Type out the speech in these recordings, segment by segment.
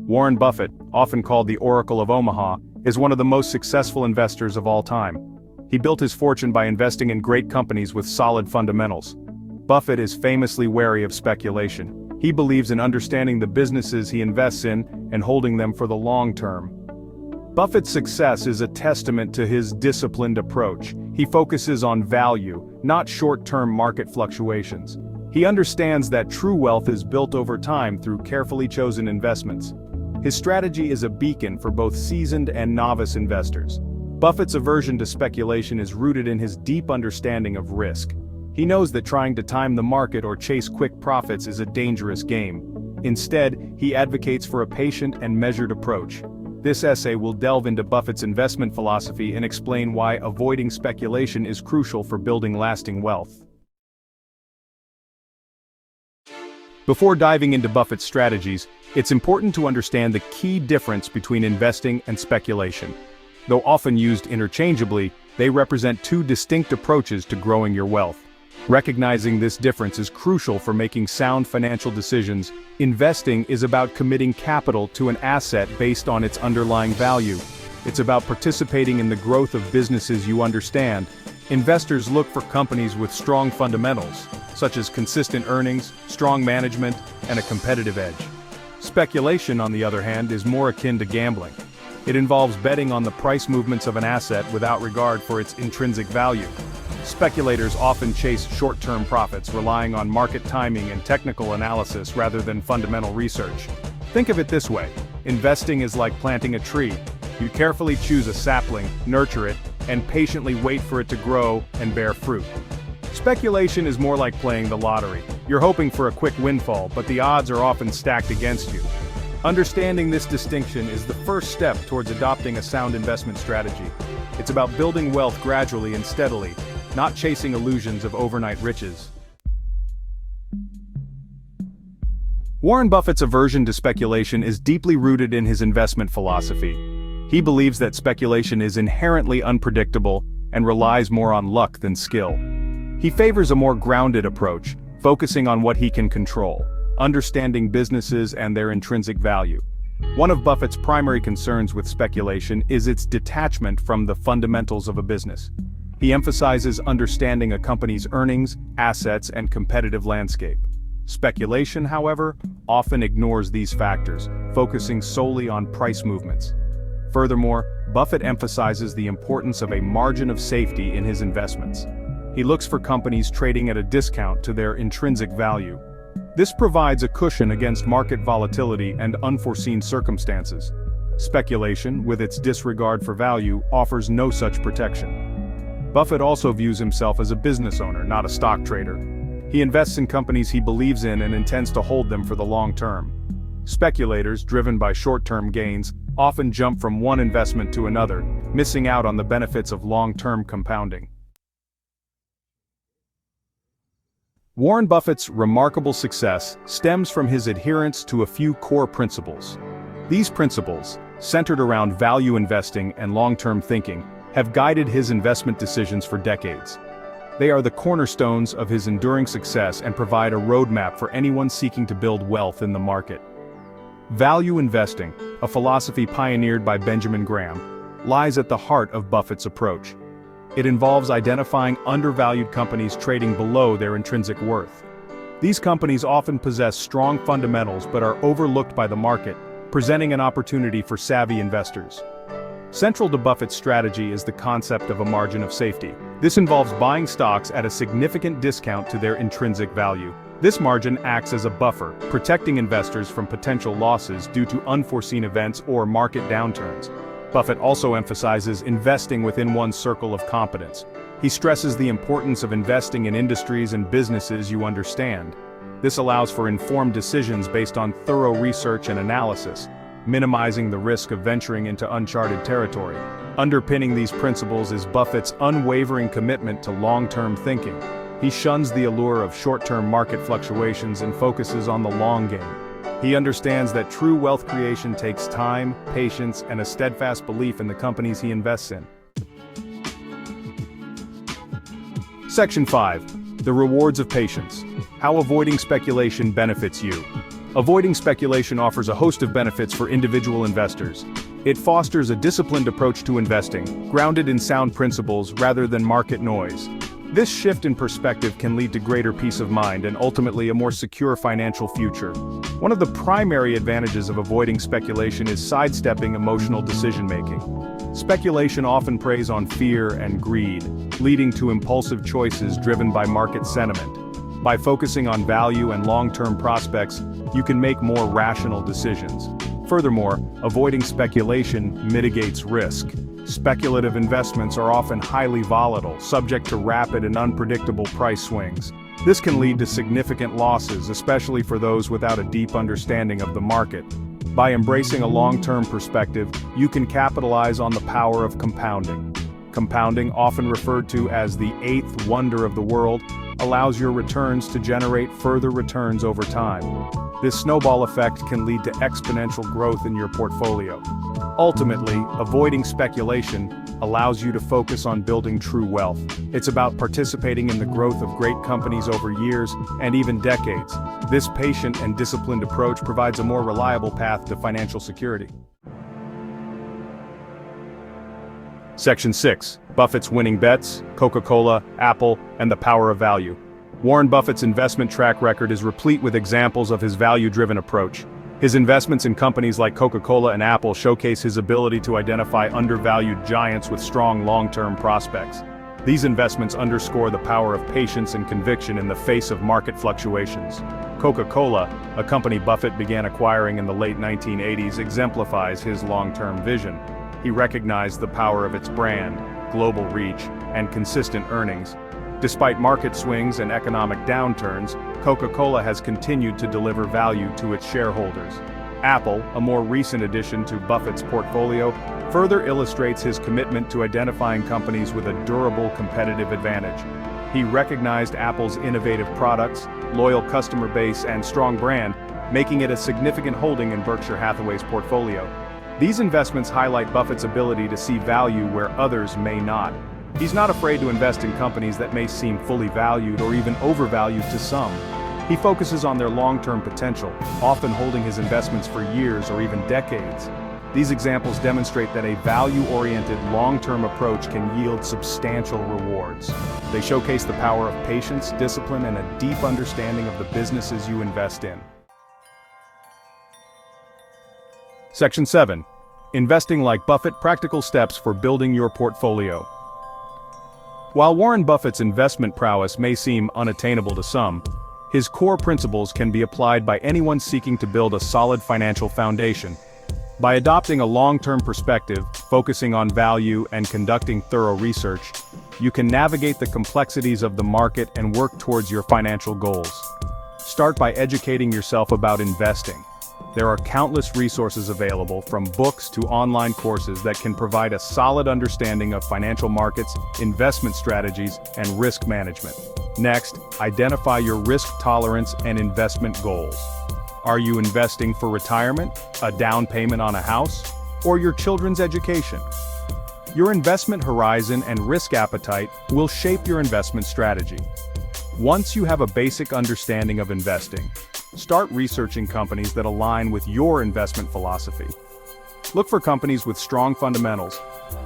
Warren Buffett, often called the Oracle of Omaha, is one of the most successful investors of all time. He built his fortune by investing in great companies with solid fundamentals. Buffett is famously wary of speculation. He believes in understanding the businesses he invests in and holding them for the long term. Buffett's success is a testament to his disciplined approach. He focuses on value, not short-term market fluctuations. He understands that true wealth is built over time through carefully chosen investments. His strategy is a beacon for both seasoned and novice investors. Buffett's aversion to speculation is rooted in his deep understanding of risk. He knows that trying to time the market or chase quick profits is a dangerous game. Instead, he advocates for a patient and measured approach. This essay will delve into Buffett's investment philosophy and explain why avoiding speculation is crucial for building lasting wealth. Before diving into Buffett's strategies, it's important to understand the key difference between investing and speculation. Though often used interchangeably, they represent two distinct approaches to growing your wealth. Recognizing this difference is crucial for making sound financial decisions. Investing is about committing capital to an asset based on its underlying value. It's about participating in the growth of businesses you understand. Investors look for companies with strong fundamentals, such as consistent earnings, strong management, and a competitive edge. Speculation, on the other hand, is more akin to gambling. It involves betting on the price movements of an asset without regard for its intrinsic value. Speculators often chase short-term profits, relying on market timing and technical analysis rather than fundamental research. Think of it this way: investing is like planting a tree. You carefully choose a sapling, nurture it, and patiently wait for it to grow and bear fruit. Speculation is more like playing the lottery. You're hoping for a quick windfall, but the odds are often stacked against you. Understanding this distinction is the first step towards adopting a sound investment strategy. It's about building wealth gradually and steadily, not chasing illusions of overnight riches. Warren Buffett's aversion to speculation is deeply rooted in his investment philosophy. He believes that speculation is inherently unpredictable and relies more on luck than skill. He favors a more grounded approach, focusing on what he can control, understanding businesses and their intrinsic value. One of Buffett's primary concerns with speculation is its detachment from the fundamentals of a business. He emphasizes understanding a company's earnings, assets, and competitive landscape. Speculation, however, often ignores these factors, focusing solely on price movements. Furthermore, Buffett emphasizes the importance of a margin of safety in his investments. He looks for companies trading at a discount to their intrinsic value. This provides a cushion against market volatility and unforeseen circumstances. Speculation, with its disregard for value, offers no such protection. Buffett also views himself as a business owner, not a stock trader. He invests in companies he believes in and intends to hold them for the long term. Speculators, driven by short-term gains, often jump from one investment to another, missing out on the benefits of long-term compounding. Warren Buffett's remarkable success stems from his adherence to a few core principles. These principles, centered around value investing and long-term thinking, have guided his investment decisions for decades. They are the cornerstones of his enduring success and provide a roadmap for anyone seeking to build wealth in the market. Value investing, a philosophy pioneered by Benjamin Graham, lies at the heart of Buffett's approach. It involves identifying undervalued companies trading below their intrinsic worth. These companies often possess strong fundamentals but are overlooked by the market, presenting an opportunity for savvy investors. Central to Buffett's strategy is the concept of a margin of safety. This involves buying stocks at a significant discount to their intrinsic value. This margin acts as a buffer, protecting investors from potential losses due to unforeseen events or market downturns. Buffett also emphasizes investing within one's circle of competence. He stresses the importance of investing in industries and businesses you understand. This allows for informed decisions based on thorough research and analysis, minimizing the risk of venturing into uncharted territory. Underpinning these principles is Buffett's unwavering commitment to long-term thinking. He shuns the allure of short-term market fluctuations and focuses on the long game. He understands that true wealth creation takes time, patience, and a steadfast belief in the companies he invests in. Section 5. The rewards of patience. How avoiding speculation benefits you. Avoiding speculation offers a host of benefits for individual investors. It fosters a disciplined approach to investing, grounded in sound principles rather than market noise. This shift in perspective can lead to greater peace of mind and ultimately a more secure financial future. One of the primary advantages of avoiding speculation is sidestepping emotional decision-making. Speculation often preys on fear and greed, leading to impulsive choices driven by market sentiment. By focusing on value and long-term prospects, you can make more rational decisions. Furthermore, avoiding speculation mitigates risk. Speculative investments are often highly volatile, subject to rapid and unpredictable price swings. This can lead to significant losses, especially for those without a deep understanding of the market. By embracing a long-term perspective, you can capitalize on the power of compounding. Compounding, often referred to as the eighth wonder of the world, allows your returns to generate further returns over time. This snowball effect can lead to exponential growth in your portfolio. Ultimately, avoiding speculation allows you to focus on building true wealth. It's about participating in the growth of great companies over years and even decades. This patient and disciplined approach provides a more reliable path to financial security. Section 6. Buffett's winning bets, Coca-Cola, Apple, and the power of value. Warren Buffett's investment track record is replete with examples of his value-driven approach. His investments in companies like Coca-Cola and Apple showcase his ability to identify undervalued giants with strong long-term prospects. These investments underscore the power of patience and conviction in the face of market fluctuations. Coca-Cola, a company Buffett began acquiring in the late 1980s, exemplifies his long-term vision. He recognized the power of its brand, global reach, and consistent earnings. Despite market swings and economic downturns, Coca-Cola has continued to deliver value to its shareholders. Apple, a more recent addition to Buffett's portfolio, further illustrates his commitment to identifying companies with a durable competitive advantage. He recognized Apple's innovative products, loyal customer base, and strong brand, making it a significant holding in Berkshire Hathaway's portfolio. These investments highlight Buffett's ability to see value where others may not. He's not afraid to invest in companies that may seem fully valued or even overvalued to some. He focuses on their long-term potential, often holding his investments for years or even decades. These examples demonstrate that a value-oriented, long-term approach can yield substantial rewards. They showcase the power of patience, discipline, and a deep understanding of the businesses you invest in. Section 7. Investing like Buffett: Practical Steps for Building Your Portfolio. While Warren Buffett's investment prowess may seem unattainable to some, his core principles can be applied by anyone seeking to build a solid financial foundation. By adopting a long-term perspective, focusing on value, and conducting thorough research, you can navigate the complexities of the market and work towards your financial goals. Start by educating yourself about investing. There are countless resources available, from books to online courses, that can provide a solid understanding of financial markets, investment strategies, and risk management. Next, identify your risk tolerance and investment goals. Are you investing for retirement, a down payment on a house, or your children's education? Your investment horizon and risk appetite will shape your investment strategy. Once you have a basic understanding of investing, start researching companies that align with your investment philosophy. Look for companies with strong fundamentals,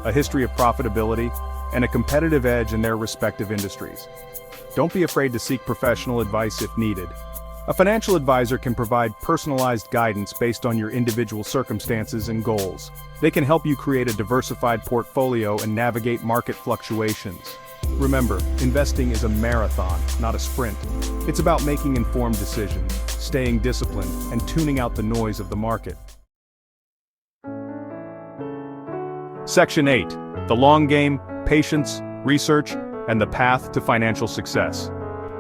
a history of profitability, and a competitive edge in their respective industries. Don't be afraid to seek professional advice if needed. A financial advisor can provide personalized guidance based on your individual circumstances and goals. They can help you create a diversified portfolio and navigate market fluctuations. Remember, investing is a marathon, not a sprint. It's about making informed decisions, staying disciplined, and tuning out the noise of the market. Section 8. The long game, patience, research, and the path to financial success.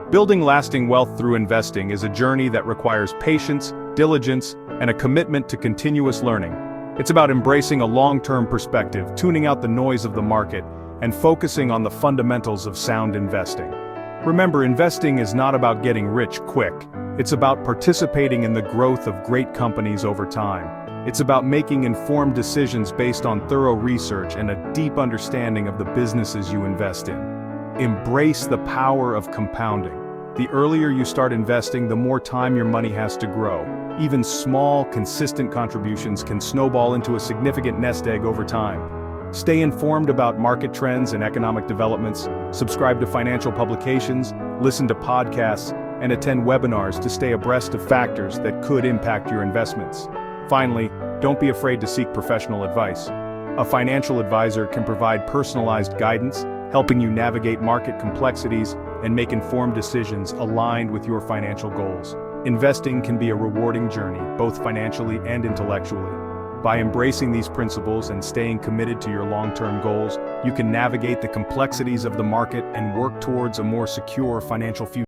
Building lasting wealth through investing is a journey that requires patience, diligence, and a commitment to continuous learning. It's about embracing a long-term perspective, tuning out the noise of the market, and focusing on the fundamentals of sound investing. Remember, investing is not about getting rich quick. It's about participating in the growth of great companies over time. It's about making informed decisions based on thorough research and a deep understanding of the businesses you invest in. Embrace the power of compounding. The earlier you start investing, the more time your money has to grow. Even small, consistent contributions can snowball into a significant nest egg over time. Stay informed about market trends and economic developments, subscribe to financial publications, listen to podcasts, and attend webinars to stay abreast of factors that could impact your investments. Finally, don't be afraid to seek professional advice. A financial advisor can provide personalized guidance, helping you navigate market complexities and make informed decisions aligned with your financial goals. Investing can be a rewarding journey, both financially and intellectually. By embracing these principles and staying committed to your long-term goals, you can navigate the complexities of the market and work towards a more secure financial future.